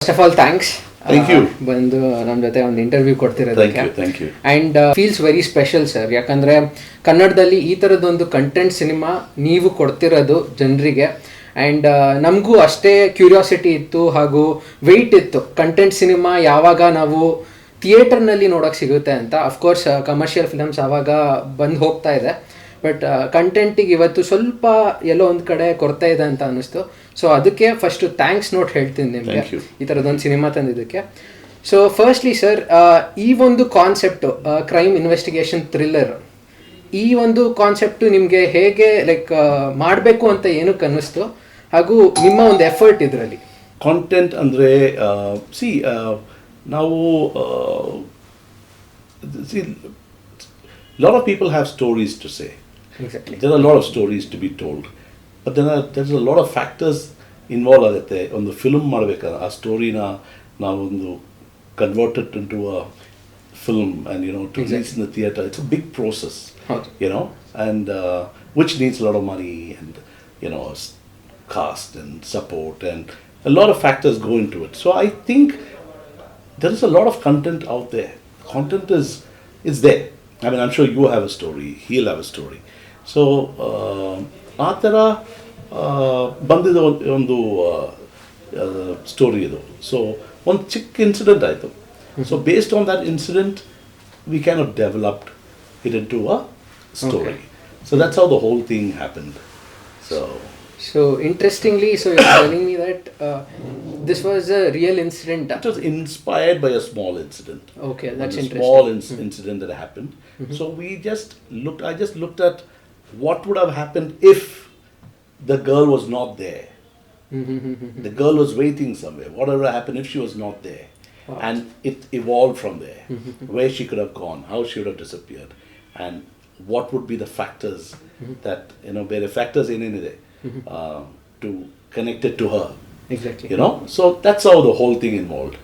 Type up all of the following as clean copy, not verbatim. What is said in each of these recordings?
First of all thanks. Thank you. ಬಂದು ನಮ್ಮ ಜೊತೆ ಒಂದು ಇಂಟರ್ವ್ಯೂ ಕೊಡ್ತಿರೋದಕ್ಕೆ. Thank you. And feels very special sir, ಯಾಕಂದರೆ ಕನ್ನಡದಲ್ಲಿ ಈ ಥರದ್ದೊಂದು ಕಂಟೆಂಟ್ ಸಿನಿಮಾ ನೀವು ಕೊಡ್ತಿರೋದು ಜನರಿಗೆ. ಆ್ಯಂಡ್ ನಮಗೂ ಅಷ್ಟೇ ಕ್ಯೂರಿಯಾಸಿಟಿ ಇತ್ತು ಹಾಗೂ ವೆಯ್ಟ್ ಇತ್ತು ಕಂಟೆಂಟ್ ಸಿನಿಮಾ ಯಾವಾಗ ನಾವು ಥಿಯೇಟರ್ನಲ್ಲಿ ನೋಡೋಕ್ಕೆ ಸಿಗುತ್ತೆ ಅಂತ. ಅಫ್ಕೋರ್ಸ್ ಕಮರ್ಷಿಯಲ್ ಫಿಲಮ್ಸ್ ಆವಾಗ ಬಂದು ಹೋಗ್ತಾ ಇದೆ, ಬಟ್ ಕಂಟೆಂಟಿಗೆ ಇವತ್ತು ಸ್ವಲ್ಪ ಎಲ್ಲೋ ಒಂದು ಕಡೆ ಕೊರತೆ ಇದೆ ಅಂತ ಅನ್ನಿಸ್ತು. ಸೊ ಅದಕ್ಕೆ ಫಸ್ಟು ಥ್ಯಾಂಕ್ಸ್ ನೋಟ್ ಹೇಳ್ತೀನಿ ನಿಮಗೆ ಈ ಥರದೊಂದು ಸಿನಿಮಾ ತಂದಿದ್ದಕ್ಕೆ. ಸೊ ಫಸ್ಟ್ಲಿ ಸರ್, ಈ ಒಂದು ಕಾನ್ಸೆಪ್ಟು ಕ್ರೈಮ್ ಇನ್ವೆಸ್ಟಿಗೇಷನ್ ಥ್ರಿಲ್ಲರ್, ಈ ಒಂದು ಕಾನ್ಸೆಪ್ಟು ನಿಮಗೆ ಹೇಗೆ ಲೈಕ್ ಮಾಡಬೇಕು ಅಂತ ಏನಕ್ಕೆ ಅನ್ನಿಸ್ತು, ಹಾಗೂ ನಿಮ್ಮ ಒಂದು ಎಫರ್ಟ್ ಇದರಲ್ಲಿ? ಕಾಂಟೆಂಟ್ ಅಂದರೆ ನಾವು lot of people have stories to say. Exactly. There are a lot of stories to be told, but there's a lot of factors involved ಆಗುತ್ತೆ. ಒಂದು ಫಿಲ್ಮ್ ಮಾಡಬೇಕಾದ್ರೆ ಆ ಸ್ಟೋರಿನ ನಾವೊಂದು converted into a film and to release in the theatre. It's a big process, and which needs a lot of money and cast and support, and a lot of factors go into it. So I think there is a lot of content out there. Content is there. I mean, I'm sure you have a story, he'll have a story. So ಆ ಥರ ಬಂದಿದ್ದ ಒಂದು story ಇದು. So ಒಂದು ಚಿಕ್ಕ incident ಆಯಿತು. So based on that incident, we kind of developed it into a story. Okay. So that's how the whole thing happened. So interestingly, so you're telling me that this was a real incident. It was inspired by a small incident. Okay, that's interesting. Small incident that happened. So I just looked at what would have happened if the girl was not there. The girl was waiting somewhere. Whatever happened if she was not there. Wow. And it evolved from there. Where she could have gone, how she would have disappeared, and what would be the factors that ಬೇರೆ factors ಏನೇನಿದೆ to connect it to her. Exactly. So that's how the whole thing involved.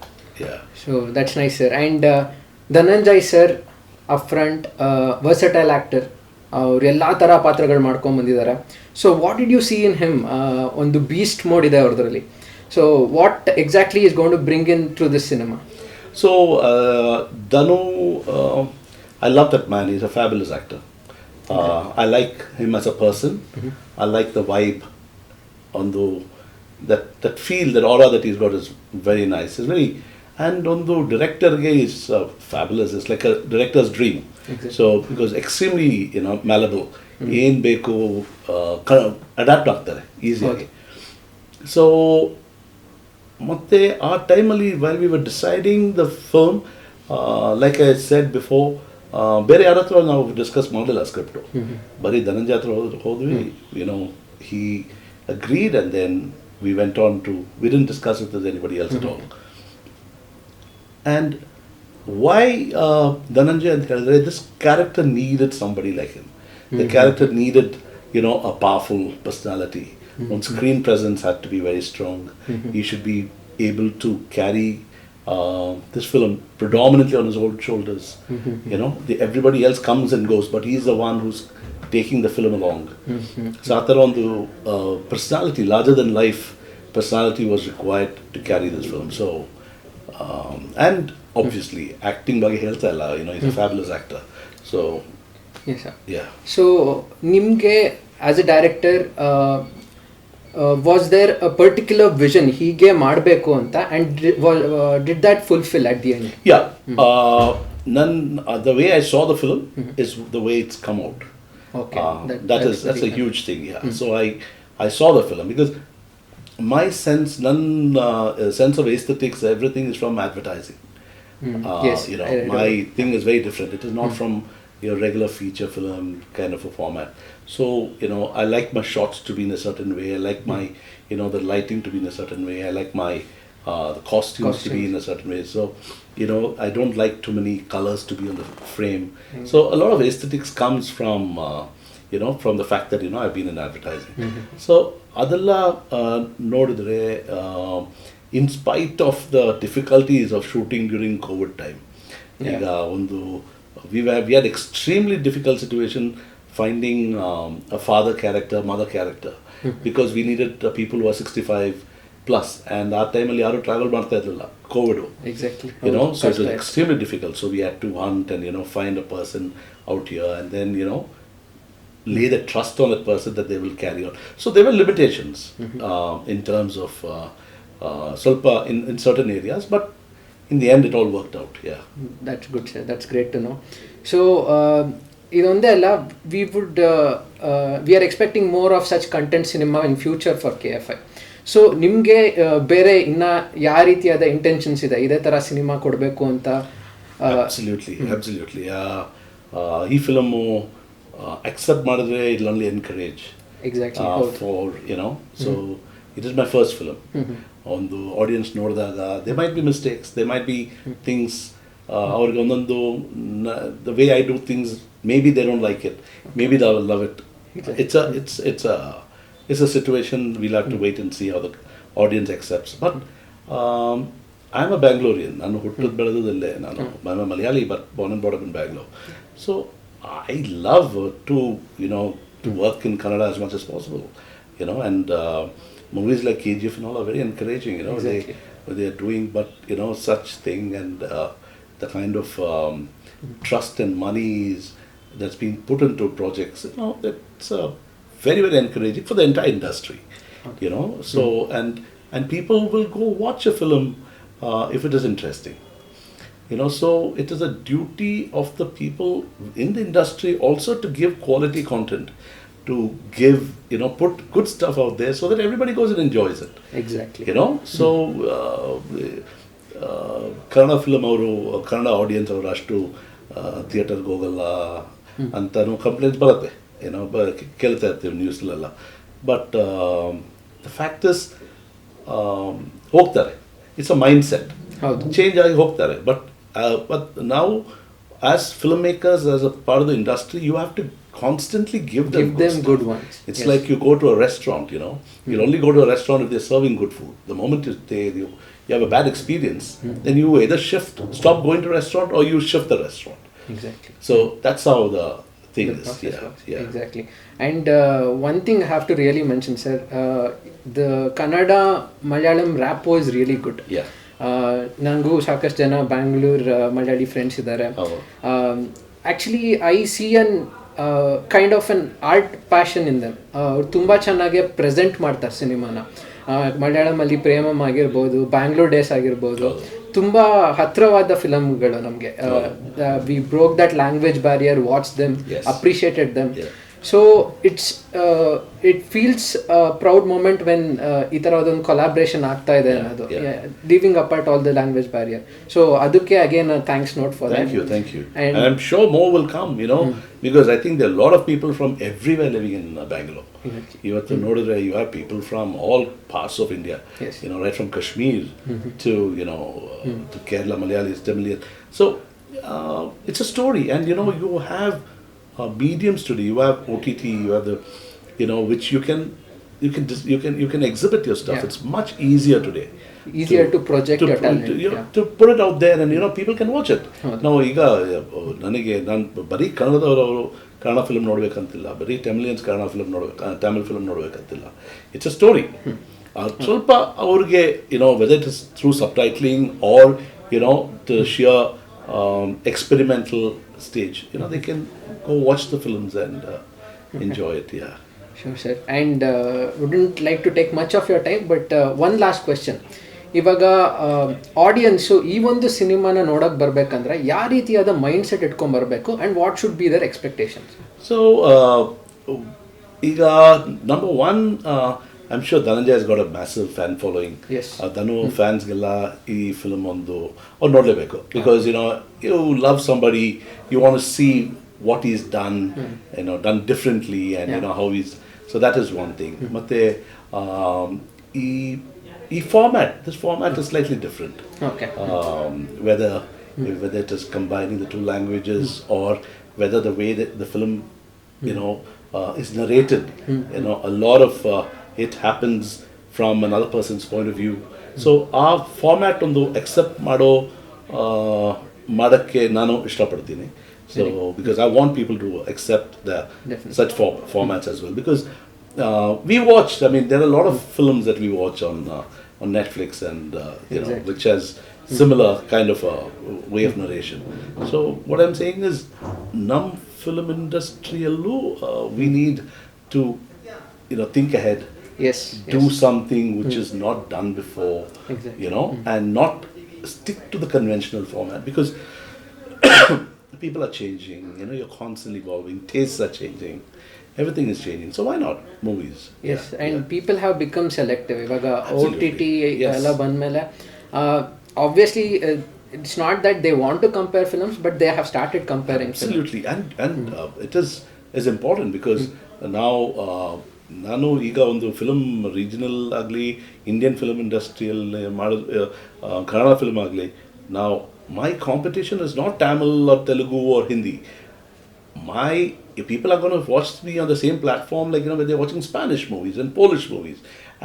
Yeah. So that's nice, sir. And Dhananjay sir, upfront, versatile actor. ಅವ್ರು ಎಲ್ಲ ಥರ ಪಾತ್ರಗಳು ಮಾಡ್ಕೊಂಡು ಬಂದಿದ್ದಾರೆ. So what did U C in him? ಒಂದು beast mode ಇದೆ ಅವ್ರದ್ರಲ್ಲಿ. So what exactly is going to bring in through this cinema? So Dhanu, I love that man. He's a fabulous actor. I like him as a person. I like the vibe on that feel, that aura that he's got is very nice. It's very, and on the director is fabulous. It's like a director's dream. Exactly. So because extremely malleable, ಏನ್ ಬೇಕು adapt ಆಗ್ತಾರೆ ಈಸಿಯಾಗಿ. So ಮತ್ತು ಆ ಟೈಮಲ್ಲಿ while we were deciding the film, like I said before, ಬೇರೆ ಯಾರ ಹತ್ರ ನಾವು ಡಿಸ್ಕಸ್ ಮಾಡಲಿಲ್ಲ ಸ್ಕ್ರಿಪ್ಟು. ಬರೀ ಧನಂಜಯ ಹತ್ರ ಹೋದ್ವಿ. He agreed, and then we went on to, we didn't discuss it with anybody else at all. And why Dhananjay ಅಂತ ಹೇಳಿದ್ರೆ, this character needed somebody like him. The character needed a powerful personality. Screen presence had to be very strong. He should be able to carry this film predominantly on his own shoulders. Everybody else comes and goes, but he's the one who's taking the film along. So ಆ ಥರ ಒಂದು personality, larger than life personality was required to carry this film. So and obviously acting ಬಗ್ಗೆ ಹೇಳ್ತಾ ಇಲ್ಲ, he's a fabulous actor. So yes sir. Yeah. So ನಿಮಗೆ as a director, was there a particular vision ಹೀಗೆ ಮಾಡಬೇಕು ಅಂತ, and did that fulfill at the end? Yeah. The way I saw the film is the way it's come out. Okay. That's a huge thing. Yeah. So I saw the film because my sense of aesthetics, everything is from advertising. Yes. My thing is very different. It is not from your regular feature film kind of a format. So I like my shots to be in a certain way. I like my the lighting to be in a certain way. I like my the costumes to be in a certain way. So I don't like too many colors to be on the frame. So a lot of aesthetics comes from from the fact that I've been in advertising. So adella nodidre, in spite of the difficulties of shooting during COVID time, we had extremely difficult situation finding a father character, mother character, because we needed people who are 65 plus, and ಆ ಟೈಮಲ್ಲಿ ಯಾರು travel ಮಾಡ್ತಾ ಇರಲಿಲ್ಲ, Covid, exactly, so it was extremely difficult. So we had to hunt and find a person out here, and then lay the trust on that person that they will carry on. So there were limitations in terms of ಸ್ವಲ್ಪ in certain areas, but in the end it all worked out. Yeah, that's good, sir. That's great to know. So ಇದೊಂದೇ ಅಲ್ಲ, we are expecting more of such content cinema in future for KFI. So ನಿಮಗೆ ಬೇರೆ ಇನ್ನ ಯಾವ ರೀತಿಯಾದ intentions ಇದೆ ಇದೇ ಥರ ಸಿನಿಮಾ ಕೊಡಬೇಕು ಅಂತ? ಅಬ್ಸಲ್ಯೂಟ್ಲಿ. ಈ ಫಿಲಮು ಅಕ್ಸೆಪ್ಟ್ ಮಾಡಿದ್ರೆ it only encourage for so it is my first film. ಒಂದು ಆಡಿಯನ್ಸ್ ನೋಡಿದಾಗ they might be mistakes, they might be things, ಅವ್ರಿಗೆ ಒಂದೊಂದು the way I do things, may be they don't like it, may be they will love it. It's a situation we'll have to wait and see how the audience accepts. But I'm a Bangalorean. ನಾನು ಹುಟ್ಟಿದ ಬೆಳೆದಲ್ಲೇ. I'm a Malayali but born and brought up in Bangalore. So I love to work in Kannada as much as possible. And movies like KGF and all are very encouraging. Exactly. They are doing such thing, and the kind of trust and money that's been put into projects. It's very, very encouraging for the entire industry. Okay. So and people will go watch a film if it is interesting. So it is a duty of the people in the industry also to give quality content, to give put good stuff out there so that everybody goes and enjoys it. Exactly. So Kannada film ಅವರು, Kannada audience ಅವರು ಅಷ್ಟು ಥಿಯೇಟರ್ಗೆ ಹೋಗಲ್ಲ ಅಂತನೂ complaints ಬರುತ್ತೆ, ಕೇಳ್ತಾ ಇರ್ತೀವಿ ನ್ಯೂಸ್ಲೆಲ್ಲ. But the fact is ಹೋಗ್ತಾರೆ. It's a mindset, change ಆಗಿ ಹೋಗ್ತಾರೆ. ಬಟ್ ನಾವು as filmmakers, as a part of the industry, you have to constantly give them good ones. It's like you go to a restaurant, you'll only go to a restaurant if they're serving good food. The moment you have a bad experience, then you either stop going to a restaurant, or you shift the restaurant. Exactly. So that's how the thing is. Yeah. Exactly. And one thing I have to really mention, sir, the Kannada Malayalam rap was really good. Yeah. ನನಗೂ ಸಾಕಷ್ಟು ಜನ Bangalore Malayali friends ಇದ್ದಾರೆ. Actually I C kind of an art passion in them. ಅವ್ರು ತುಂಬ ಚೆನ್ನಾಗಿ present ಮಾಡ್ತಾರೆ ಸಿನಿಮಾನ. ಮಲಯಾಳಮಲ್ಲಿ ಪ್ರೇಮಮ್ ಆಗಿರ್ಬೋದು, ಬ್ಯಾಂಗ್ಳೂರ್ ಡೇಸ್ ಆಗಿರ್ಬೋದು, ತುಂಬ ಹತ್ತಿರವಾದ ಫಿಲಮ್ಗಳು ನಮಗೆ. We broke that language barrier, watch them, appreciated them. So it feels proud moment when ಈ ಥರ ಅದೊಂದು ಕೊಲಾಬ್ರೇಷನ್ ಆಗ್ತಾ ಇದೆ ಅನ್ನೋದು, leaving apart all the language barrier. So ಅದಕ್ಕೆ again thanks note for that. Thank you. And I'm sure more will come, because I think there are a lot of people from everywhere living in Bangalore. ಇವತ್ತು ನೋಡಿದ್ರೆ you have people from all parts of India. Yes. Right from Kashmir to to Kerala, Malayalis, Tamilian. So it's a story, and you have mediums today. You have OTT, you have the which you can exhibit your stuff. It's much easier today, easier to project your talent, to put it out there, and people can watch it. Now ಈಗ ನನಗೆ ನಾನು ಬರೀ ಕನ್ನಡದವರು Kannada film ನೋಡ್ಬೇಕಂತಿಲ್ಲ, ಬರೀ Tamilians Kannada film Tamil film ನೋಡ್ಬೇಕಂತಿಲ್ಲ. It's a story. ಸ್ವಲ್ಪ ಅವ್ರಿಗೆ whether it is through subtitling or the sheer experimental stage, they can go watch the films and enjoy it. Yeah. Sure, sir. And wouldn't like to take much of your time, but one last question. ಇವಾಗ audience ಈ ಒಂದು ಸಿನಿಮಾನ ನೋಡೋಕೆ ಬರಬೇಕಂದ್ರೆ ಯಾವ ರೀತಿಯಾದ mind set ಇಟ್ಕೊಂಡ್ಬರ್ಬೇಕು, and what should be their expectations? So ಈಗ number one, I'm sure Dhananjay has got a massive fan following. Yes. Dhanu fansಗೆಲ್ಲ ಈ ಫಿಲ್ಮ್ ಅವ್ರು ನೋಡಲೇಬೇಕು. Because you love somebody, you want to see what he's done, done differently, and how he's. So that is one thing. ಮತ್ತೆ ಈ this format is slightly different. Okay. Whether it is combining the two languages, or whether the way that the film is narrated, a lot of it happens from another person's point of view. So our format ಒಂದು accept ಮಾಡೋಕ್ಕೆ ನಾನು ಇಷ್ಟಪಡ್ತೀನಿ. So because I want people to accept such formats as well, because we watched, there are a lot of films that we watch on on Netflix and Exactly. which has similar kind of a way of narration. So what I'm saying is, nam film industry we need to think ahead, Yes. do Yes. something which is not done before, Exactly. and not stick to the conventional format, because people are changing, you're constantly evolving, tastes are changing, everything is changing. So why not movies? Yes, Yeah, and yeah. people have become selective. ಇವಾಗ O T Absolutely. T Yes. ಎಲ್ಲ ಬಂದಮೇಲೆ obviously it's not that they want to compare films but they have started comparing Absolutely, and it is important because now ನಾನು ಈಗ ಒಂದು film regional ಆಗಲಿ Indian film ಇಂಡಸ್ಟ್ರಿಯಲ್ಲಿ ಮಾಡೋದು, Kannada film ಆಗಲಿ, ನಾವು my competition is not Tamil or Telugu or Hindi. If people are going to watch me on the same platform, like when they're watching Spanish movies and Polish movies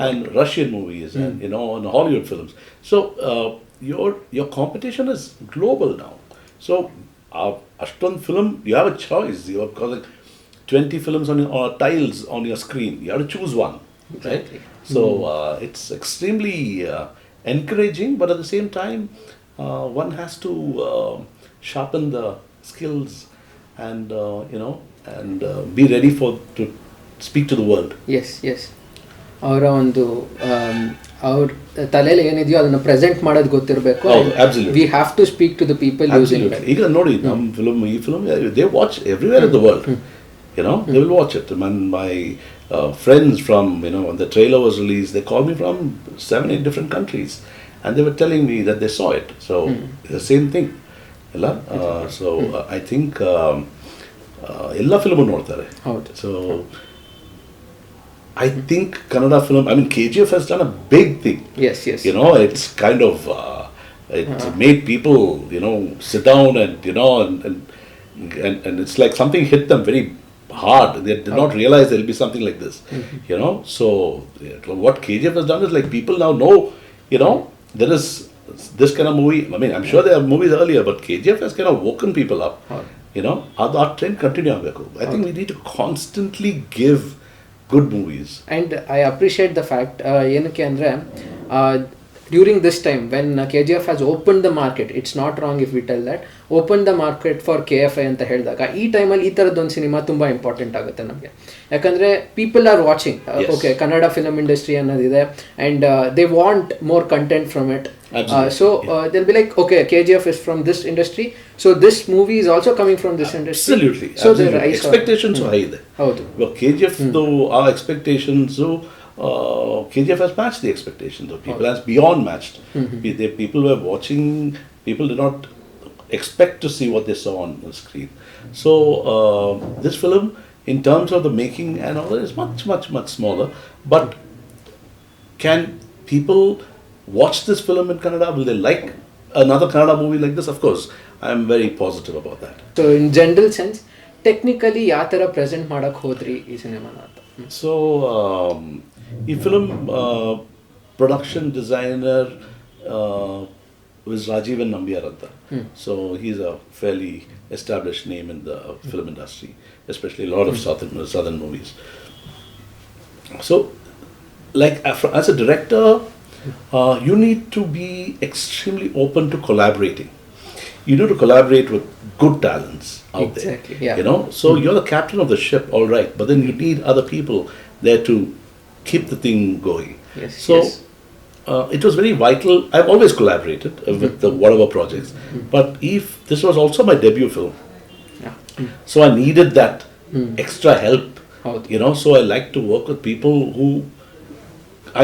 and Russian movies and and Hollywood films. So your competition is global now. So Ashton film, you have a choice. You have got like 20 films or tiles on your screen. You have to choose one, Exactly. right? So it's extremely encouraging, but at the same time, one has to sharpen the skills and be ready to speak to the world. S S ಅವರ ಒಂದು ಅವ್ರ ತಲೆಯಲ್ಲಿ ಏನಿದೆಯೋ ಅದನ್ನ present ಮಾಡೋದು ಗೊತ್ತಿರಬೇಕು. ಹೌದು, absolutely. We have to speak to the people using Absolutely. ಈಗ ನೋಡಿ, ನಮ್ಮ ಫಿಲ್ಮ್ ಈ film they watch everywhere in the world. They will watch it. And my friends from, when the trailer was released, they called me from 7-8 different countries, and they were telling me that they saw it. So it's the same thing. So I think ಎಲ್ಲ film ನೋಡ್ತಾರೆ. ಹೌದು. So I think Kannada film, I mean KGF has done a big thing. Yes, yes. It's kind of it made people sit down and and it's like something hit them very hard. They did not realize there'll be something like this. So what KGF has done is, like, people now know there is this kind of movie. I mean, I'm sure there are movies earlier, but KGF has kind of woken people up. Our trend continue ಆಗಬೇಕು. I think we need to constantly give good movies. And I appreciate the fact, ಏನಕ್ಕೆ ಅಂದರೆ during this time when K G F has open the market, it's not wrong if we tell that, open the market for KFI ಅಂತ ಹೇಳಿದಾಗ ಈ ಟೈಮಲ್ಲಿ ಈ ಥರದ್ದೊಂದು cinema ತುಂಬ important ಆಗುತ್ತೆ ನಮಗೆ. ಯಾಕಂದರೆ people are watching, okay, Kannada film industry ಅನ್ನೋದಿದೆ, and they want more content from it. So they'll be like, okay, KGF is from this industry, so this movie is also coming from this industry. Absolutely. So Absolutely. their eyes Expectations are high there. ಹೌದು. Well, KGF, though, our expectations, KGF has matched the expectations of people, has beyond matched. People were watching, people did not expect to see what they saw on the screen. So this film, in terms of the making and all that, is much, much, much smaller. But can people watch this film in Kannada? Will they like another Kannada movie like this? Of course, I am very positive about that. So in general sense, technically ಯಾವ ಥರ present ಮಾಡಕ್ಕೆ ಹೋದ್ರಿ ಈ ಸಿನಿಮಾನ ಅಂತ? So ಈ film production designer was Rajivan Nambiar anta. So he's a fairly established name in the film industry, especially a lot of southern movies. So, like, as a director, you need to be extremely open to collaborating. You need to collaborate with good talents out Exactly, there. yeah. So you're the captain of the ship, all right, but then you need other people there to keep the thing going. Yes, So yes. it was very vital. I've always collaborated with the whatever projects, but if this was also my debut film, Yeah. so I needed that extra help. ಹೌದು. So I like to work with people who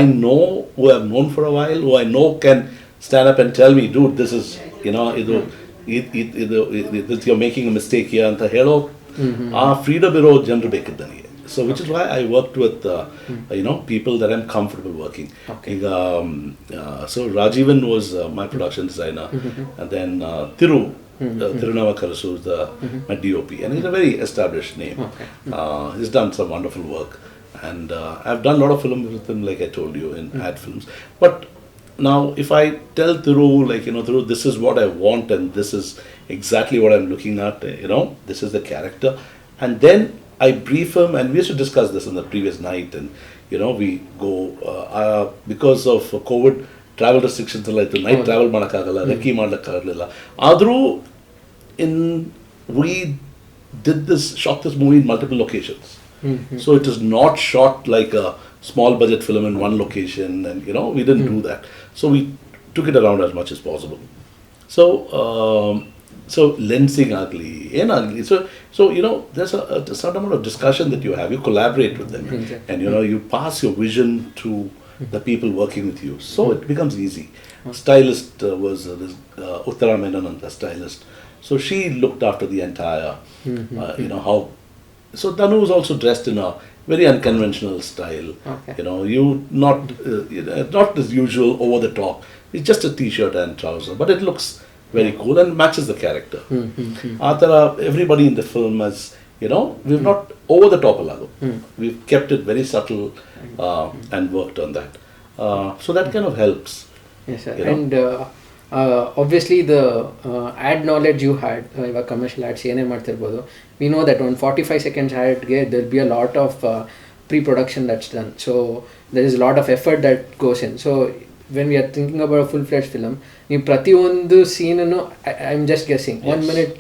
I know, who I've known for a while, who I know can stand up and tell me, dude, this is, you're making a mistake here ಅಂತ ಹೇಳೋ ಆ freedom ಇರೋ ಜನರು ಬೇಕಿದ್ದು ನನಗೆ. So which is why I worked with people that I'm comfortable working. Okay. So Rajivan was my production designer, and then Tirunavakarasu is my DOP, and he's a very established name. Okay. He's done some wonderful work, and I've done a lot of films with him, like I told you, in ad films. But now, if I tell Thiru, Thiru, this is what I want, and this is exactly what I'm looking at, this is the character, and then I brief him, and we used to discuss this on the previous night, and we go because of COVID travel restrictions ಎಲ್ಲ ಇತ್ತು, night travel ಮಾಡೋಕ್ಕಾಗಲ್ಲ, ರೆಕ್ಕಿ ಮಾಡ್ಲಿಕ್ಕಾಗಲಿಲ್ಲ. ಆದರೂ we shot this movie in multiple locations. So it is not shot like a small budget film in one location, and we didn't do that. So we took it around as much as possible. So lensing ugly, so there's a certain amount of discussion that you have. You collaborate with them, and you pass your vision to the people working with you. So it becomes easy. Stylist was this Uttara Menon, the stylist. So she looked after the entire, how. So Danu was also dressed in a very unconventional style. Okay. You not as usual over the top. It's just a t-shirt and trouser, but it looks very cool and matches the character. Athara, everybody in the film has, we've not over the top alago. We've kept it very subtle and worked on that. So that kind of helps. Yes, sir. And obviously the ad knowledge you had, ಇವಾಗ commercial ads ಏನೇ ಮಾಡ್ತಿರ್ಬೋದು, we know that on 45 seconds adಗೆ there'll be a lot of pre-production that's done. So there is a lot of effort that goes in. So when we are thinking about a full-fledged film, ನೀವು ಪ್ರತಿಯೊಂದು ಸೀನನ್ನು I'm just guessing, 1 minute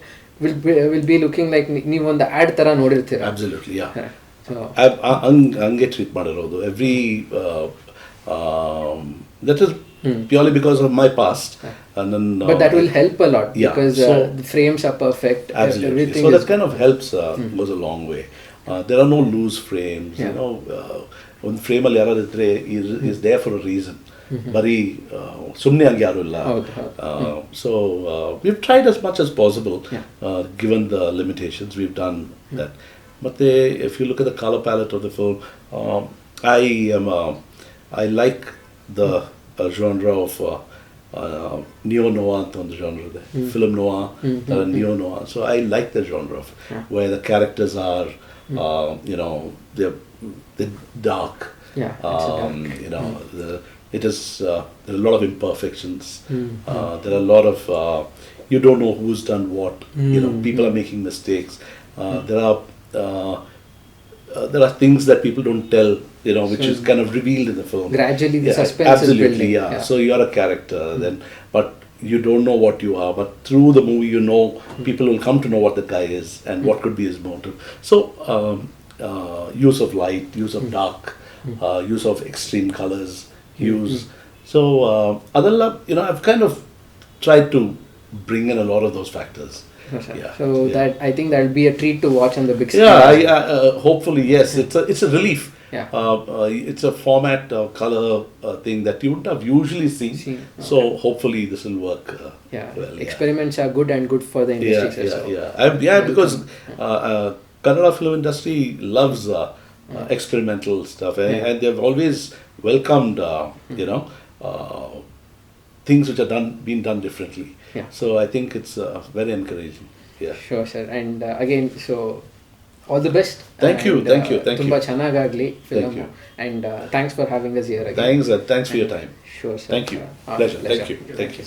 will be looking like ನೀವು ಒಂದು add ಥರ ನೋಡಿರ್ತೀರ. Absolutely, yeah. So ಹಂಗೆ treat ಮಾಡಿರೋದು every that is purely because of my past. And then, but that will help a lot, because the frames are perfect. Absolutely. Everything So that kind of helps, goes a long way. There are no loose frames. One frame ಅಲ್ಲಿ ಯಾರಾದ್ರೆ is there for a reason. ಬರೀ ಸುಮ್ಮನೆ ಹಂಗೆ ಯಾರು ಇಲ್ಲ. So we've tried as much as possible, given the limitations. We've done that. But if you look at the color palette of the film, I like the genre of neo-noir ಅಂತ ಒಂದು genre ಇದೆ, film noir, neo-noir. So I like the genre of where the characters are, they're dark. It is there are a lot of imperfections. There are a lot of you don't know who's done what. People are making mistakes. There are things that people don't tell, which is kind of revealed in the film. Gradually the suspense is building. So you're a character then, but you don't know what you are. But through the movie, people will come to know what the guy is and what could be his motive. So use of light, use of dark, use of extreme colors, So Adalla, I've kind of tried to bring in a lot of those factors. That I think that'll be a treat to watch on the big screen. Hopefully, yes. It's a relief. It's a format color thing that you wouldn't have usually seen. So hopefully this will work well. Experiments are good and good for the industry. Because Kannada film industry loves experimental stuff, and they've always welcomed things which are been done differently. So I think it's very encouraging. Sure, sir. And again, so all the best. Thank you. ತುಂಬಾ ಚೆನ್ನಾಗಾಗ್ಲಿ film. And thanks for having us here again. Thanks for your time. Sure, sir. Thank you. Pleasure. Thank you.